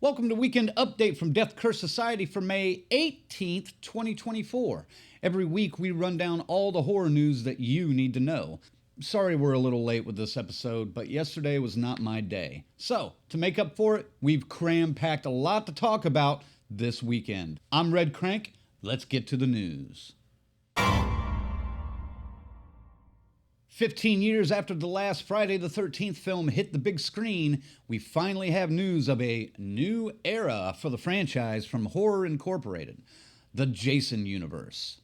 Welcome to Weekend Update from Death Curse Society for May 18th, 2024. Every week we run down all the horror news that you need to know. Sorry we're a little late with this episode, but yesterday was not my day. So, to make up for it, we've cram-packed a lot to talk about this weekend. I'm Red Crank. Let's get to the news. 15 years after the last Friday the 13th film hit the big screen, we finally have news of a new era for the franchise from Horror Incorporated, the Jason universe.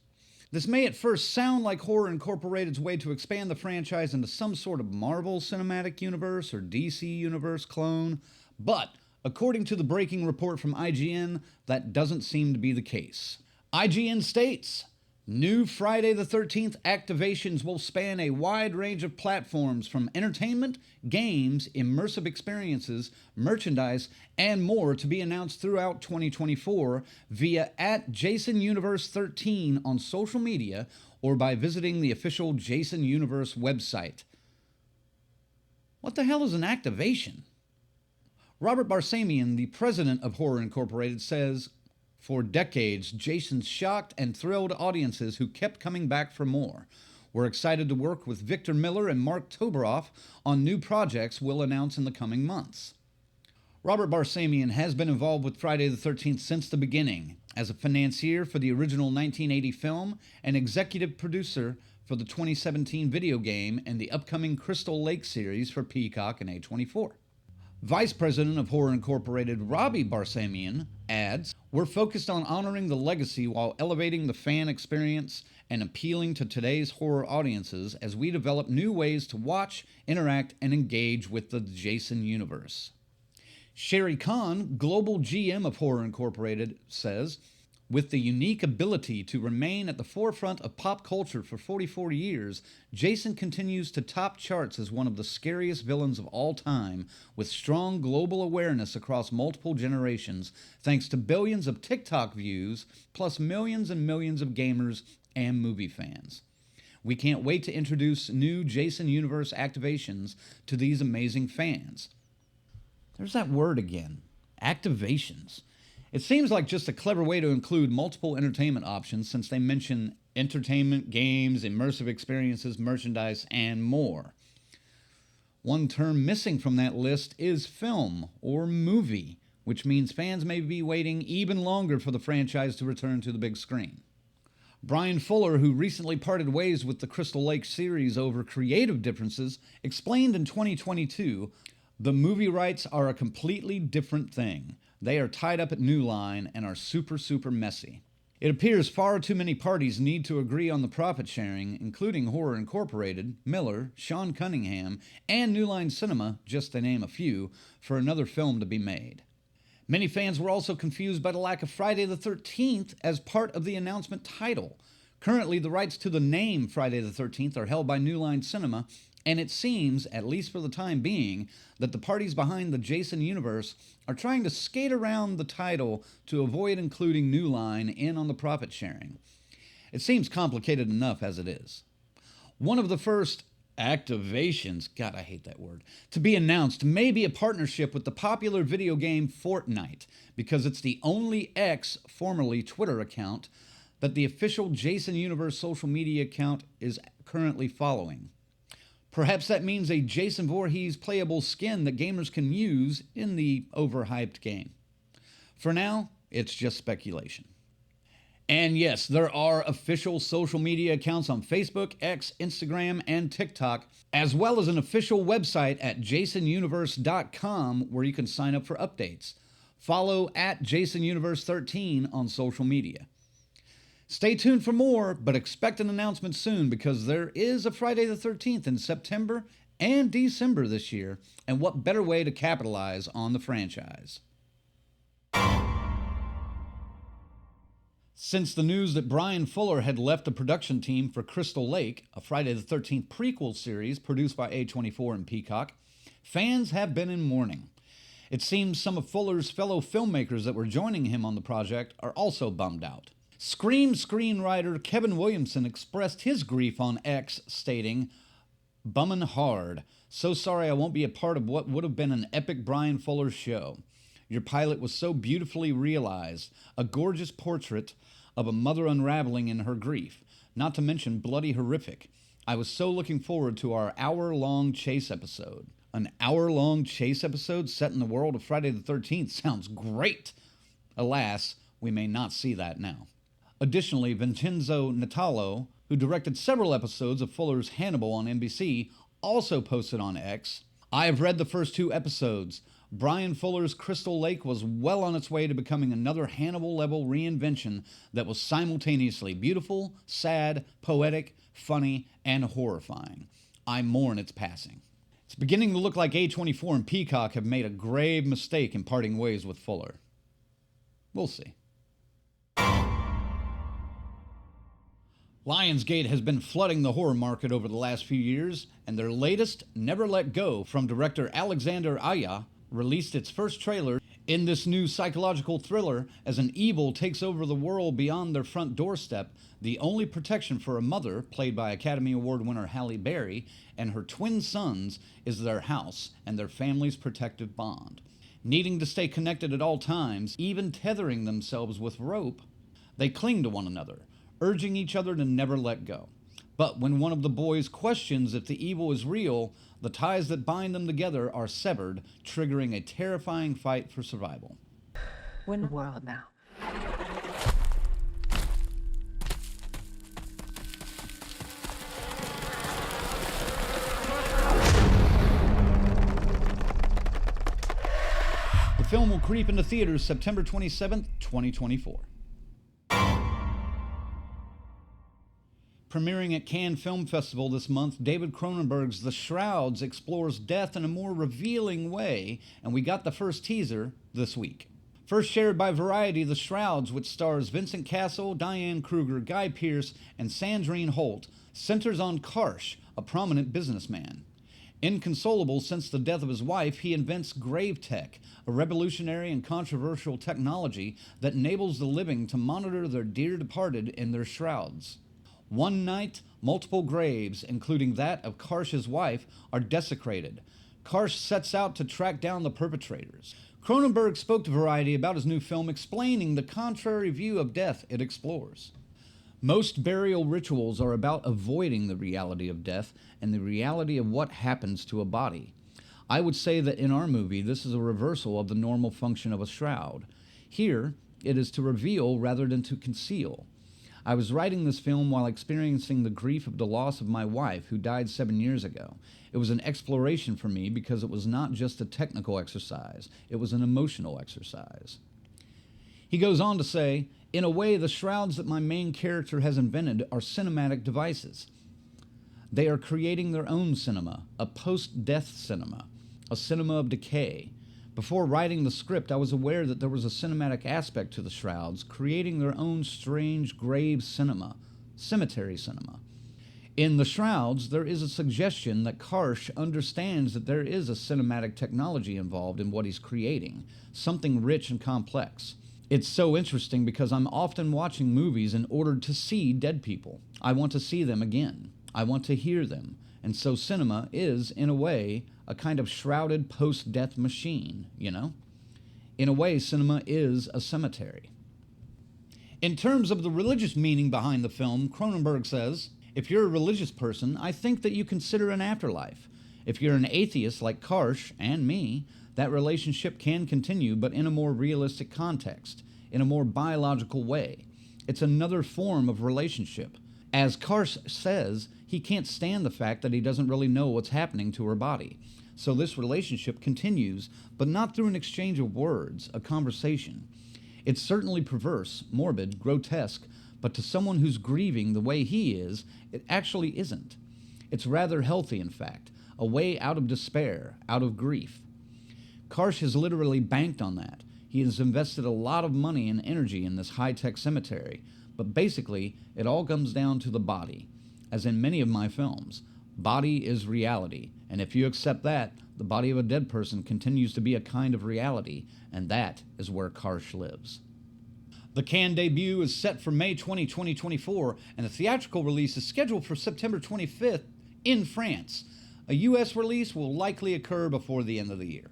This may at first sound like Horror Incorporated's way to expand the franchise into some sort of Marvel Cinematic Universe or DC Universe clone, but according to the breaking report from IGN, that doesn't seem to be the case. IGN states, new Friday the 13th activations will span a wide range of platforms from entertainment, games, immersive experiences, merchandise, and more to be announced throughout 2024 via @JasonUniverse13 on social media or by visiting the official Jason Universe website. What the hell is an activation? Robert Barsamian, the president of Horror Incorporated, says, for decades, Jason shocked and thrilled audiences who kept coming back for more. We're excited to work with Victor Miller and Mark Toberoff on new projects we'll announce in the coming months. Robert Barsamian has been involved with Friday the 13th since the beginning, as a financier for the original 1980 film and executive producer for the 2017 video game and the upcoming Crystal Lake series for Peacock and A24. Vice President of Horror Incorporated, Robbie Barsamian, adds, we're focused on honoring the legacy while elevating the fan experience and appealing to today's horror audiences as we develop new ways to watch, interact, and engage with the Jason universe. Sherry Kahn, Global GM of Horror Incorporated, says, with the unique ability to remain at the forefront of pop culture for 44 years, Jason continues to top charts as one of the scariest villains of all time, with strong global awareness across multiple generations, thanks to billions of TikTok views, plus millions and millions of gamers and movie fans. We can't wait to introduce new Jason Universe activations to these amazing fans. There's that word again, activations. It seems like just a clever way to include multiple entertainment options since they mention entertainment, games, immersive experiences, merchandise, and more. One term missing from that list is film or movie, which means fans may be waiting even longer for the franchise to return to the big screen. Bryan Fuller, who recently parted ways with the Crystal Lake series over creative differences, explained in 2022, the movie rights are a completely different thing. They are tied up at New Line and are super messy. It appears far too many parties need to agree on the profit sharing, including Horror Incorporated, Miller, Sean Cunningham, and New Line Cinema, just to name a few, for another film to be made. Many fans were also confused by the lack of Friday the 13th as part of the announcement title. Currently, the rights to the name Friday the 13th are held by New Line Cinema, and it seems, at least for the time being, that the parties behind the Jason universe are trying to skate around the title to avoid including New Line in on the profit sharing. It seems complicated enough as it is. One of the first activations, God, I hate that word, to be announced may be a partnership with the popular video game Fortnite, because it's the only X, formerly Twitter account, that the official Jason Universe social media account is currently following. Perhaps that means a Jason Voorhees playable skin that gamers can use in the overhyped game. For now, it's just speculation. And yes, there are official social media accounts on Facebook, X, Instagram, and TikTok, as well as an official website at jasonuniverse.com where you can sign up for updates. Follow at JasonUniverse13 on social media. Stay tuned for more, but expect an announcement soon because there is a Friday the 13th in September and December this year, and what better way to capitalize on the franchise? Since the news that Bryan Fuller had left the production team for Crystal Lake, a Friday the 13th prequel series produced by A24 and Peacock, fans have been in mourning. It seems some of Fuller's fellow filmmakers that were joining him on the project are also bummed out. Scream screenwriter Kevin Williamson expressed his grief on X, stating, "Bummin' hard. So sorry I won't be a part of what would have been an epic Bryan Fuller show. Your pilot was so beautifully realized, a gorgeous portrait of a mother unraveling in her grief, not to mention bloody horrific. I was so looking forward to our hour-long chase episode. An hour-long chase episode set in the world of Friday the 13th sounds great. Alas, we may not see that now. Additionally, Vincenzo Natalo, who directed several episodes of Fuller's Hannibal on NBC, also posted on X, "I have read the first 2 episodes. Bryan Fuller's Crystal Lake was well on its way to becoming another Hannibal-level reinvention that was simultaneously beautiful, sad, poetic, funny, and horrifying. I mourn its passing." It's beginning to look like A24 and Peacock have made a grave mistake in parting ways with Fuller. We'll see. Lionsgate has been flooding the horror market over the last few years, and their latest, Never Let Go, from director Alexandre Aya, released its first trailer. In this new psychological thriller, as an evil takes over the world beyond their front doorstep, the only protection for a mother, played by Academy Award winner Halle Berry, and her twin sons is their house and their family's protective bond. Needing to stay connected at all times, even tethering themselves with rope, they cling to one another, urging each other to never let go. But when one of the boys questions if the evil is real, the ties that bind them together are severed, triggering a terrifying fight for survival. We're in the world now. The film will creep into theaters September 27th, 2024. Premiering at Cannes Film Festival this month, David Cronenberg's The Shrouds explores death in a more revealing way, and we got the first teaser this week. First shared by Variety, The Shrouds, which stars Vincent Cassel, Diane Kruger, Guy Pearce, and Sandrine Holt, centers on Karsh, a prominent businessman. Inconsolable since the death of his wife, he invents Grave Tech, a revolutionary and controversial technology that enables the living to monitor their dear departed in their shrouds. One night, multiple graves, including that of Karsh's wife, are desecrated. Karsh sets out to track down the perpetrators. Cronenberg spoke to Variety about his new film, explaining the contrary view of death it explores. Most burial rituals are about avoiding the reality of death and the reality of what happens to a body. I would say that in our movie, this is a reversal of the normal function of a shroud. Here, it is to reveal rather than to conceal. I was writing this film while experiencing the grief of the loss of my wife, who died 7 years ago. It was an exploration for me because it was not just a technical exercise, it was an emotional exercise. He goes on to say, "In a way, the shrouds that my main character has invented are cinematic devices. They are creating their own cinema, a post-death cinema, a cinema of decay. Before writing the script, I was aware that there was a cinematic aspect to the shrouds, creating their own strange grave cinema, cemetery cinema. In the shrouds, there is a suggestion that Karsh understands that there is a cinematic technology involved in what he's creating, something rich and complex. It's so interesting because I'm often watching movies in order to see dead people. I want to see them again. I want to hear them. And so cinema is, in a way, a kind of shrouded post-death machine, you know? In a way, cinema is a cemetery." In terms of the religious meaning behind the film, Cronenberg says, "If you're a religious person, I think that you consider an afterlife. If you're an atheist like Karsh and me, that relationship can continue, but in a more realistic context, in a more biological way. It's another form of relationship. As Karsh says, he can't stand the fact that he doesn't really know what's happening to her body. So this relationship continues, but not through an exchange of words, a conversation. It's certainly perverse, morbid, grotesque, but to someone who's grieving the way he is, it actually isn't. It's rather healthy, in fact, a way out of despair, out of grief. Karsh has literally banked on that. He has invested a lot of money and energy in this high-tech cemetery, but basically, it all comes down to the body. As in many of my films, body is reality, and if you accept that, the body of a dead person continues to be a kind of reality, and that is where Karsh lives." The Cannes debut is set for May 20, 2024, and the theatrical release is scheduled for September 25th in France. A U.S. release will likely occur before the end of the year.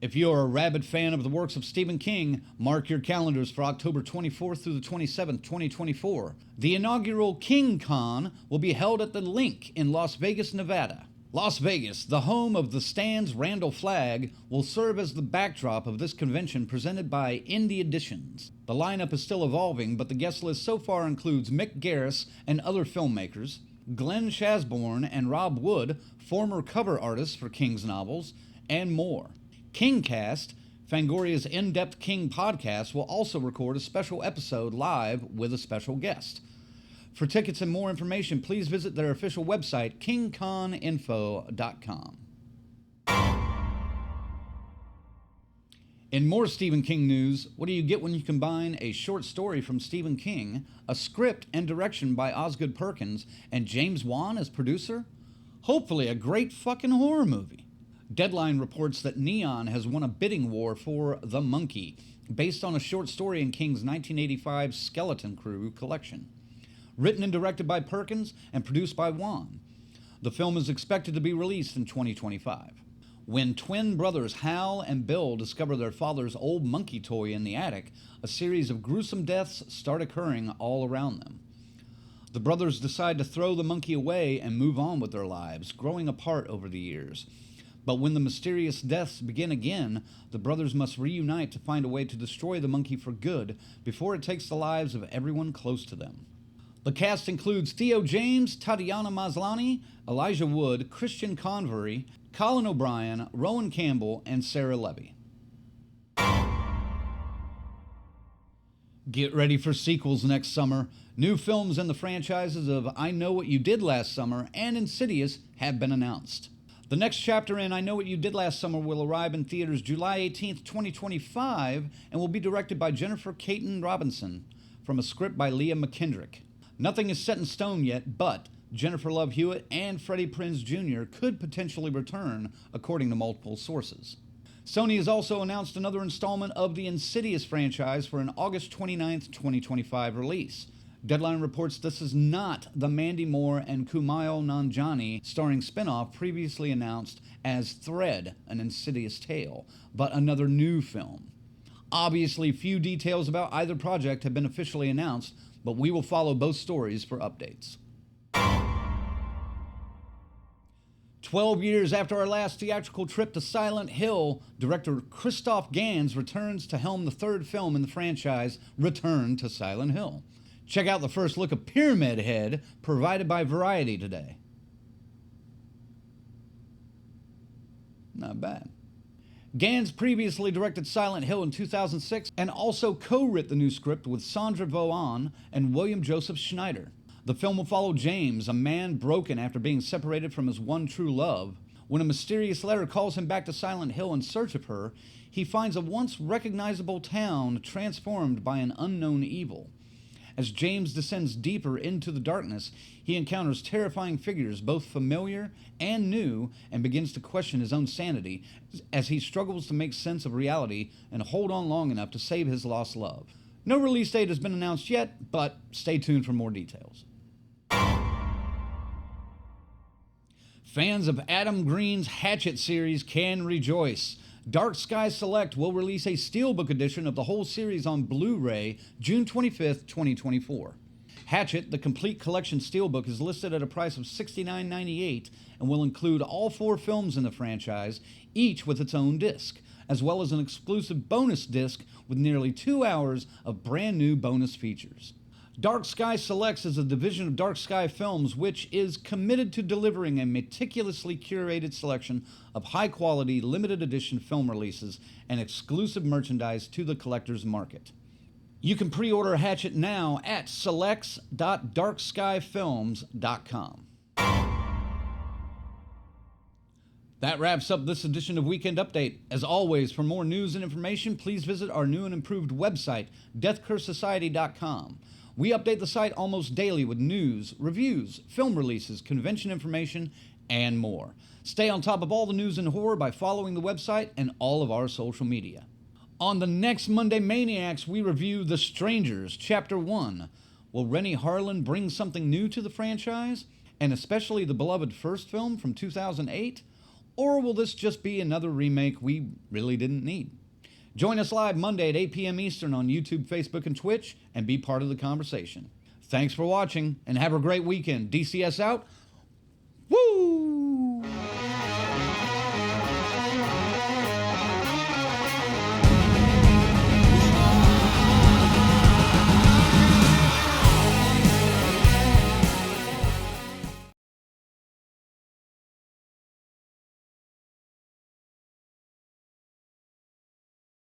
If you're a rabid fan of the works of Stephen King, mark your calendars for October 24th through the 27th, 2024. The inaugural King Con will be held at the Link in Las Vegas, Nevada. Las Vegas, the home of the Stand's Randall Flagg, will serve as the backdrop of this convention presented by Indie Editions. The lineup is still evolving, but the guest list so far includes Mick Garris and other filmmakers, Glenn Shasbourne and Rob Wood, former cover artists for King's novels, and more. KingCast, Fangoria's in-depth King podcast, will also record a special episode live with a special guest. For tickets and more information, please visit their official website, kingconinfo.com. In more Stephen King news, what do you get when you combine a short story from Stephen King, a script and direction by Osgood Perkins, and James Wan as producer? Hopefully a great fucking horror movie. Deadline reports that Neon has won a bidding war for The Monkey, based on a short story in King's 1985 Skeleton Crew collection. Written and directed by Perkins and produced by Wan. The film is expected to be released in 2025. When twin brothers Hal and Bill discover their father's old monkey toy in the attic, a series of gruesome deaths start occurring all around them. The brothers decide to throw the monkey away and move on with their lives, growing apart over the years. But when the mysterious deaths begin again, the brothers must reunite to find a way to destroy the monkey for good before it takes the lives of everyone close to them. The cast includes Theo James, Tatiana Maslany, Elijah Wood, Christian Convery, Colin O'Brien, Rowan Campbell, and Sarah Levy. Get ready for sequels next summer. New films in the franchises of I Know What You Did Last Summer and Insidious have been announced. The next chapter in I Know What You Did Last Summer will arrive in theaters July 18th, 2025, and will be directed by Jennifer Caton Robinson from a script by Leah McKendrick. Nothing is set in stone yet, but Jennifer Love Hewitt and Freddie Prinze Jr. could potentially return, according to multiple sources. Sony has also announced another installment of the Insidious franchise for an August 29th, 2025 release. Deadline reports this is not the Mandy Moore and Kumail Nanjiani starring spinoff previously announced as Thread, an Insidious Tale, but another new film. Obviously, few details about either project have been officially announced, but we will follow both stories for updates. 12 years after our last theatrical trip to Silent Hill, director Christoph Gans returns to helm the third film in the franchise, Return to Silent Hill. Check out the first look of Pyramid Head, provided by Variety today. Not bad. Gans previously directed Silent Hill in 2006 and also co-wrote the new script with Sandra Vaughan and William Joseph Schneider. The film will follow James, a man broken after being separated from his one true love. When a mysterious letter calls him back to Silent Hill in search of her, he finds a once recognizable town transformed by an unknown evil. As James descends deeper into the darkness, he encounters terrifying figures, both familiar and new, and begins to question his own sanity as he struggles to make sense of reality and hold on long enough to save his lost love. No release date has been announced yet, but stay tuned for more details. Fans of Adam Green's Hatchet series can rejoice. Dark Sky Select will release a Steelbook edition of the whole series on Blu-ray June 25th, 2024. Hatchet, the complete collection Steelbook, is listed at a price of $69.98 and will include all 4 films in the franchise, each with its own disc, as well as an exclusive bonus disc with nearly 2 hours of brand new bonus features. Dark Sky Selects is a division of Dark Sky Films which is committed to delivering a meticulously curated selection of high-quality, limited edition film releases and exclusive merchandise to the collector's market. You can pre-order Hatchet now at selects.darkskyfilms.com. That wraps up this edition of Weekend Update. As always, for more news and information, please visit our new and improved website, deathcursesociety.com. We update the site almost daily with news, reviews, film releases, convention information, and more. Stay on top of all the news in horror by following the website and all of our social media. On the next Monday Maniacs, we review The Strangers, Chapter 1. Will Rennie Harlan bring something new to the franchise, and especially the beloved first film from 2008? Or will this just be another remake we really didn't need? Join us live Monday at 8 p.m. Eastern on YouTube, Facebook, and Twitch, and be part of the conversation. Thanks for watching, and have a great weekend. DCS out.